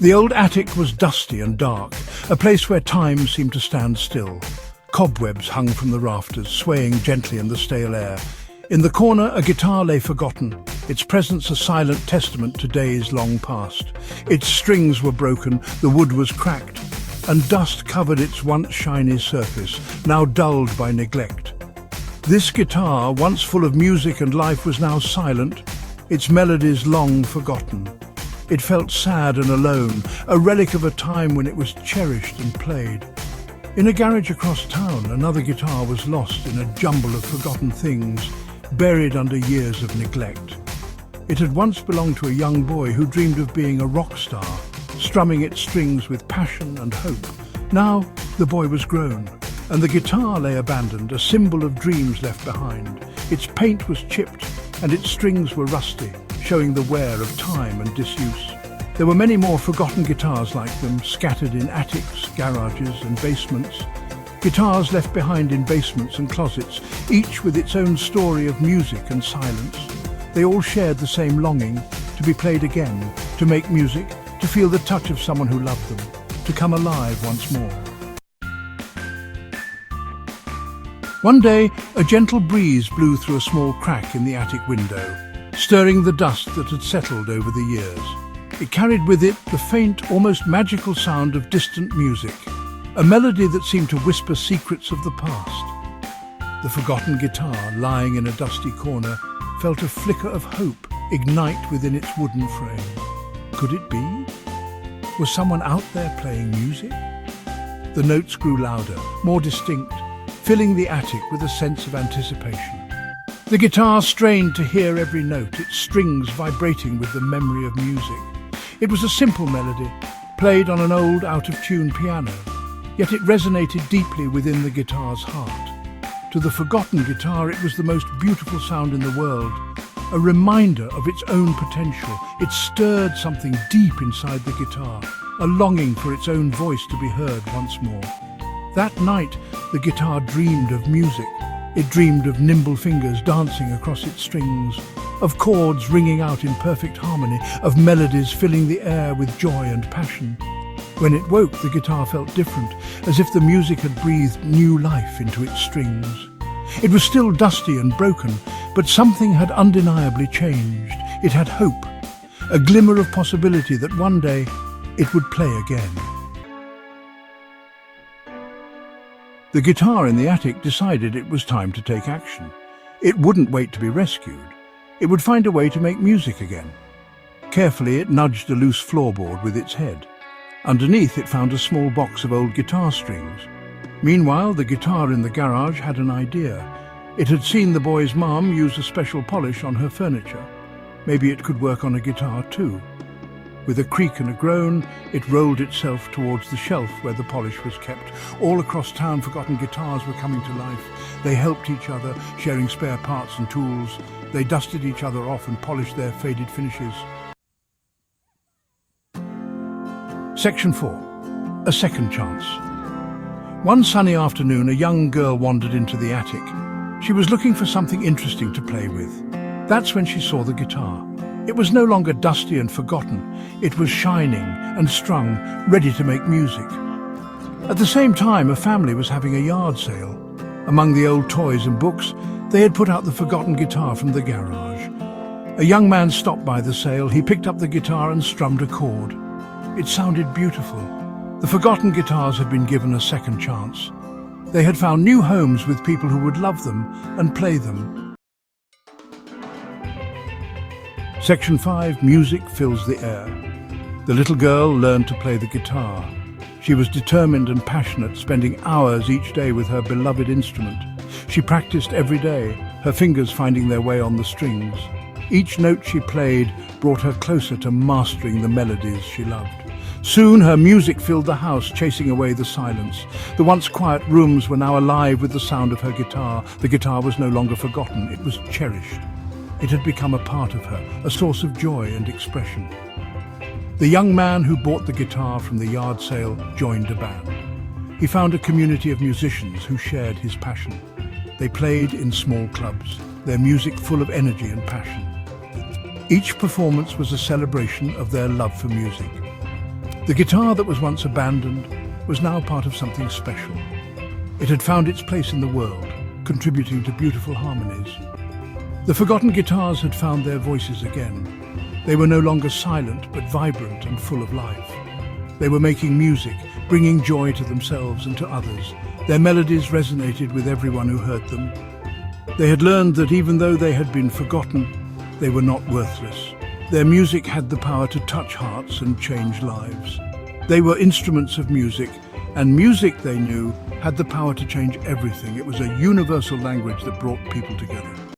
The old attic was dusty and dark, a place where time seemed to stand still. Cobwebs hung from the rafters, swaying gently in the stale air. In the corner, a guitar lay forgotten, its presence a silent testament to days long past. Its strings were broken, the wood was cracked, and dust covered its once shiny surface, now dulled by neglect. This guitar, once full of music and life, was now silent, its melodies long forgotten. It felt sad and alone, a relic of a time when it was cherished and played. In a garage across town, another guitar was lost in a jumble of forgotten things, buried under years of neglect. It had once belonged to a young boy who dreamed of being a rock star, strumming its strings with passion and hope. Now the boy was grown, and the guitar lay abandoned, a symbol of dreams left behind. Its paint was chipped, and its strings were rusty, showing the wear of time and disuse. There were many more forgotten guitars like them, scattered in attics, garages and basements. Guitars left behind in basements and closets, each with its own story of music and silence. They all shared the same longing, to be played again, to make music, to feel the touch of someone who loved them, to come alive once more. One day, a gentle breeze blew through a small crack in the attic window, stirring the dust that had settled over the years. It carried with it the faint, almost magical sound of distant music, a melody that seemed to whisper secrets of the past. The forgotten guitar, lying in a dusty corner, felt a flicker of hope ignite within its wooden frame. Could it be? Was someone out there playing music? The notes grew louder, more distinct, filling the attic with a sense of anticipation. The guitar strained to hear every note, its strings vibrating with the memory of music. It was a simple melody, played on an old, out-of-tune piano, yet it resonated deeply within the guitar's heart. To the forgotten guitar, it was the most beautiful sound in the world, a reminder of its own potential. It stirred something deep inside the guitar, a longing for its own voice to be heard once more. That night, the guitar dreamed of music. It dreamed of nimble fingers dancing across its strings, of chords ringing out in perfect harmony, of melodies filling the air with joy and passion. When it woke, the guitar felt different, as if the music had breathed new life into its strings. It was still dusty and broken, but something had undeniably changed. It had hope, a glimmer of possibility that one day it would play again. The guitar in the attic decided it was time to take action. It wouldn't wait to be rescued. It would find a way to make music again. Carefully, it nudged a loose floorboard with its head. Underneath, it found a small box of old guitar strings. Meanwhile, the guitar in the garage had an idea. It had seen the boy's mom use a special polish on her furniture. Maybe it could work on a guitar too. With a creak and a groan, it rolled itself towards the shelf where the polish was kept. All across town, forgotten guitars were coming to life. They helped each other, sharing spare parts and tools. They dusted each other off and polished their faded finishes. Section 4. A Second Chance. One sunny afternoon, a young girl wandered into the attic. She was looking for something interesting to play with. That's when she saw the guitar. It was no longer dusty and forgotten. It was shining and strung, ready to make music. At the same time, a family was having a yard sale. Among the old toys and books, they had put out the forgotten guitar from the garage. A young man stopped by the sale. He picked up the guitar and strummed a chord. It sounded beautiful. The forgotten guitars had been given a second chance. They had found new homes with people who would love them and play them. Section 5. Music fills the air. The little girl learned to play the guitar. She was determined and passionate, spending hours each day with her beloved instrument. She practiced every day, her fingers finding their way on the strings. Each note she played brought her closer to mastering the melodies she loved. Soon her music filled the house, chasing away the silence. The once quiet rooms were now alive with the sound of her guitar. The guitar was no longer forgotten, it was cherished. It had become a part of her, a source of joy and expression. The young man who bought the guitar from the yard sale joined a band. He found a community of musicians who shared his passion. They played in small clubs, their music full of energy and passion. Each performance was a celebration of their love for music. The guitar that was once abandoned was now part of something special. It had found its place in the world, contributing to beautiful harmonies. The forgotten guitars had found their voices again. They were no longer silent, but vibrant and full of life. They were making music, bringing joy to themselves and to others. Their melodies resonated with everyone who heard them. They had learned that even though they had been forgotten, they were not worthless. Their music had the power to touch hearts and change lives. They were instruments of music, and music, they knew, had the power to change everything. It was a universal language that brought people together.